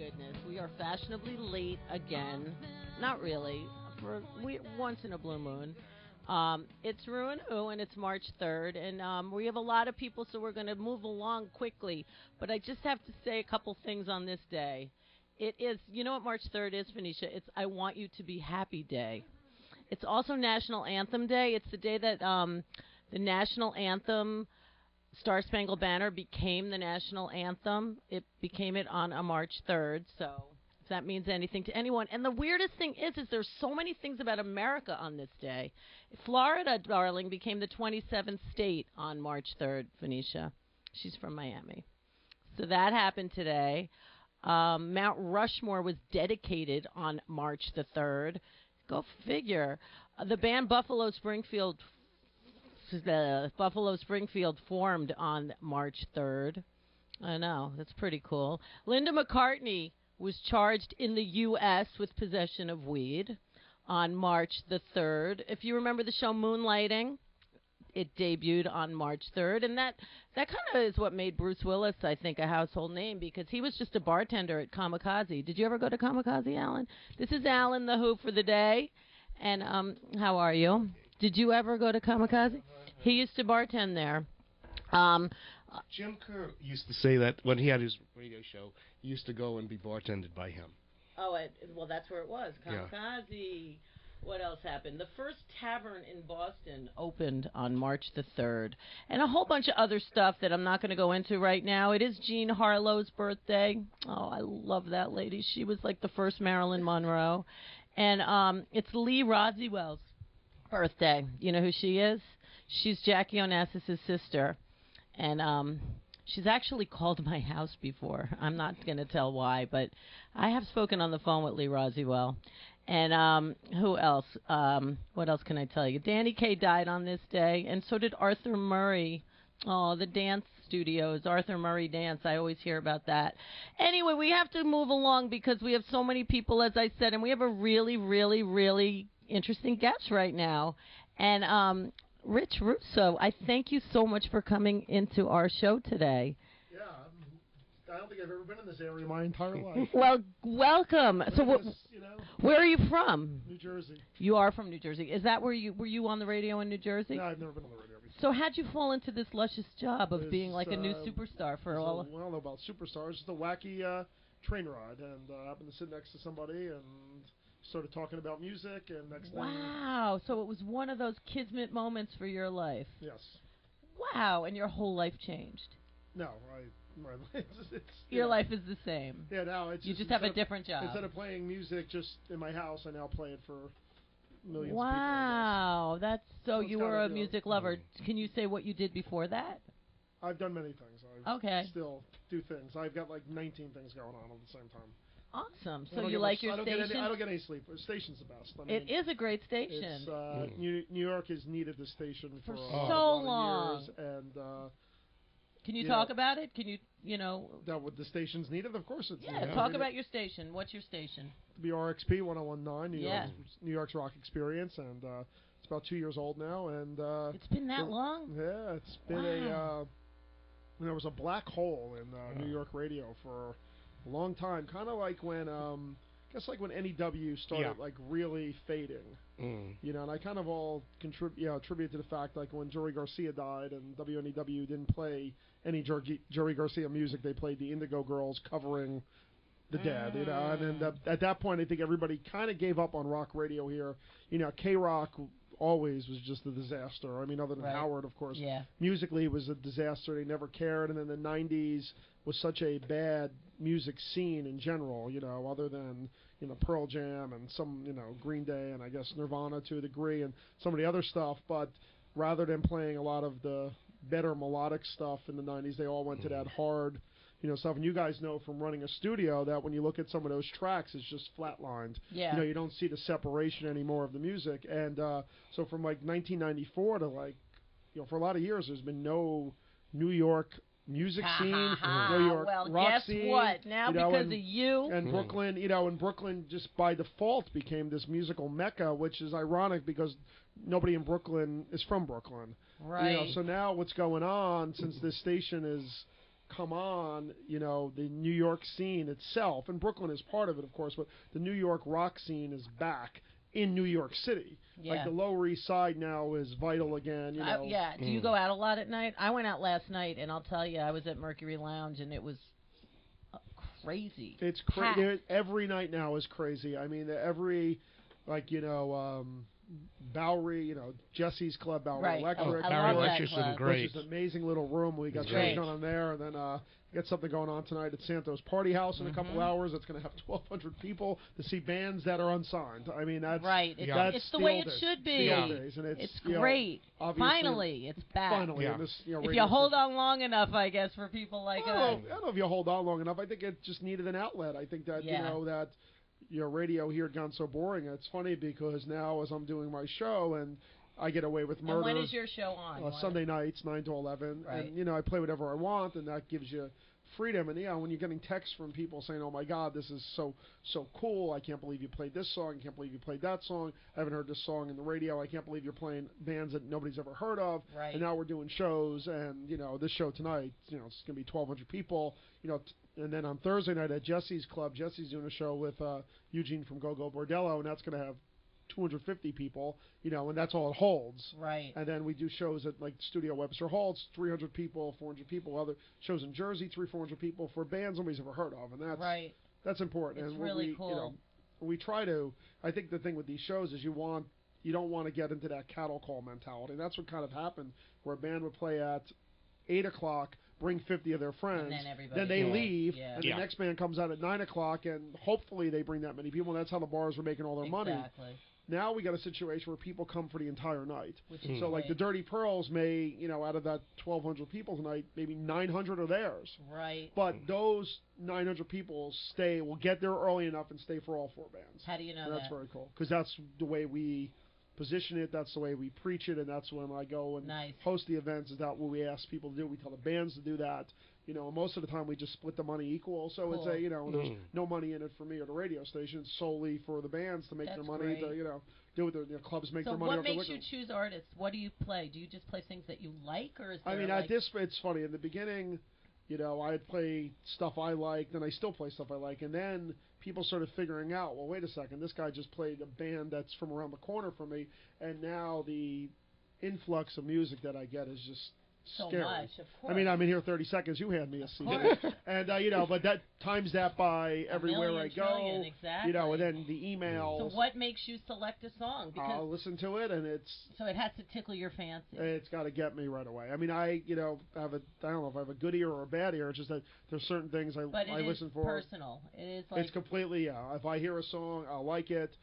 goodness. We are fashionably late again. Not really. Once in a blue moon. It's Ruin Ooh, and it's March 3rd, and we have a lot of people, so we're going to move along quickly. But I just have to say a couple things on this day. It is, you know what March 3rd is, Phoenicia? It's I Want You to Be Happy Day. It's also National Anthem Day. It's the day that the national anthem, Star Spangled Banner, became the national anthem. It became it on a March 3rd, so if that means anything to anyone. And the weirdest thing is there's so many things about America on this day. Florida, darling, became the 27th state on March 3rd, Phoenicia. She's from Miami. So that happened today. Mount Rushmore was dedicated on March the 3rd. Go figure. The band Buffalo Springfield formed on March 3rd. I know, that's pretty cool. Linda McCartney was charged in the U.S. with possession of weed on March the 3rd. If you remember the show Moonlighting, it debuted on March 3rd, and that kind of is what made Bruce Willis, I think, a household name, because he was just a bartender at Kamikaze. Did you ever go to Kamikaze, Alan? This is Alan the Who for the day, and how are you? Did you ever go to Kamikaze? He used to bartend there. Jim Kerr used to say that when he had his radio show, he used to go and be bartended by him. Oh, well, that's where it was, Kamikaze. Yeah. What else happened? The first tavern in Boston opened on March the 3rd. And a whole bunch of other stuff that I'm not going to go into right now. It is Jean Harlow's birthday. Oh, I love that lady. She was like the first Marilyn Monroe. And it's Lee Roswell's birthday. You know who she is? She's Jackie Onassis' sister. And she's actually called my house before. I'm not going to tell why, but I have spoken on the phone with Lee Roswell. And who else? What else can I tell you? Danny Kaye died on this day, and so did Arthur Murray. Oh, the dance studios, Arthur Murray Dance. I always hear about that. Anyway, we have to move along because we have so many people, as I said, and we have a really, really, really interesting guest right now. And Rich Russo, I thank you so much for coming into our show today. Yeah, I don't think I've ever been in this area my entire life. Well, welcome. So, where are you from? New Jersey. You are from New Jersey. Is that where were you on the radio in New Jersey? No, I've never been on the radio before. So how'd you fall into this luscious job of being like a new superstar for all? I don't know about superstars. It's a wacky train ride, and I happened to sit next to somebody and started talking about music, and next thing. Wow! So it was one of those kismet moments for your life. Yes. Wow! And your whole life changed. No, your life is the same. Yeah, now it's you just have a different job. Instead of playing music just in my house, I now play it for millions of people. Wow, that's so you were a music lover. Can you say what you did before that? I've done many things. I still do things. I've got like 19 things going on at the same time. Awesome. So you like your station? I don't get any sleep. The station's the best. I mean, it is a great station. It's, New York has needed this station for so long. Years, and can you talk about it? Can you know? That what the station's needed? Of course it's needed. Yeah, talk about your station. What's your station? WRXP 1019, New York's rock experience, and it's about 2 years old now. And it's been that long? Yeah, it's been there was a black hole in New York radio for a long time, kind of like when I guess like when NEW started like really fading, you know, and I kind of all attribute to the fact like when Jerry Garcia died and WNEW didn't play any Jerry Garcia music, they played the Indigo Girls covering the Dead, you know, and then at that point I think everybody kind of gave up on rock radio here. You know, K-Rock always was just a disaster. I mean, other than Howard, of course. Yeah. Musically, it was a disaster. They never cared. And then the 90s was such a bad music scene in general, you know, other than, you know, Pearl Jam and some, you know, Green Day and I guess Nirvana to a degree and some of the other stuff. But rather than playing a lot of the better melodic stuff in the 90s, they all went to that hard, you know, stuff. And you guys know from running a studio that when you look at some of those tracks, it's just flatlined. Yeah. You know, you don't see the separation anymore of the music. And so from like 1994 to like, you know, for a lot of years, there's been no New York music scene, New York rock scene. Guess what? Now because of you. And Brooklyn, you know, and Brooklyn just by default became this musical mecca, which is ironic because nobody in Brooklyn is from Brooklyn. Right. You know, so now what's going on, since this station is come on, the New York scene itself, and Brooklyn is part of it, of course, but the New York rock scene is back in New York City. Yeah. Like the Lower East Side now is vital again. Yeah. Do you go out a lot at night? I went out last night, and I'll tell you, I was at Mercury Lounge, and it was crazy. It's crazy. Every night now is crazy. I mean, every, Bowery, Jesse's Club, Bowery Right. Electric. I love that Electric's club. great. Which is an amazing little room. We got shows going on there, and then we got something going on tonight at Santos Party House in a couple hours. It's going to have 1,200 people to see bands that are unsigned. I mean, that's right. It's the way it should be. It's great. Finally, it's back. Finally, yeah. in this, if you hold on long enough, I guess, for people like us. I don't know if you hold on long enough. I think it just needed an outlet. I think that that radio here had gone so boring. It's funny because now as I'm doing my show and I get away with murder. And when is your show on? Sunday nights, 9 to 11. Right. And, I play whatever I want, and that gives you freedom. And, when you're getting texts from people saying, oh, my God, this is so cool. I can't believe you played this song. I can't believe you played that song. I haven't heard this song in the radio. I can't believe you're playing bands that nobody's ever heard of. Right. And now we're doing shows, and, this show tonight, it's going to be 1,200 people, and then on Thursday night at Jesse's Club, Jesse's doing a show with Eugene from Go Go Bordello, and that's going to have 250 people, and that's all it holds. Right. And then we do shows at like Studio Webster Hall. It's 300 people, 400 people. Other shows in Jersey, 300-400 people for bands nobody's ever heard of, and that's important. It's and really cool. We try to. I think the thing with these shows is you don't want to get into that cattle call mentality. And that's what kind of happened, where a band would play at 8 o'clock. Bring 50 of their friends, then they leave, and the next band comes out at 9 o'clock, and hopefully they bring that many people, and that's how the bars were making all their money. Now we got a situation where people come for the entire night. So like the Dirty Pearls may, out of that 1,200 people tonight, maybe 900 are theirs. Right. But those 900 people will get there early enough and stay for all four bands. How do you know that? That's very cool, because that's the way we position it, that's the way we preach it, and that's when I go and host the events. Is that what we ask people to do? We tell the bands to do that. And most of the time we just split the money equal. So it's there's no money in it for me or the radio station. It's solely for the bands to make their money. Great. To do what the clubs make their money. So what makes you choose artists? What do you play? Do you just play things that you like, or is there it's funny. In the beginning, I'd play stuff I liked, and I still play stuff I like, and then people started figuring out, well, wait a second, this guy just played a band that's from around the corner from me, and now the influx of music that I get is just so scary. Much, of course. I mean, I'm in here 30 seconds. You hand me a CD, and but that times that by everywhere I go. Exactly. And then the emails. So what makes you select a song? Because I'll listen to it, and so it has to tickle your fancy. It's got to get me right away. I mean, I don't know if I have a good ear or a bad ear. It's just that there's certain things I listen for. Personal. It is like it's completely If I hear a song, I'll like it.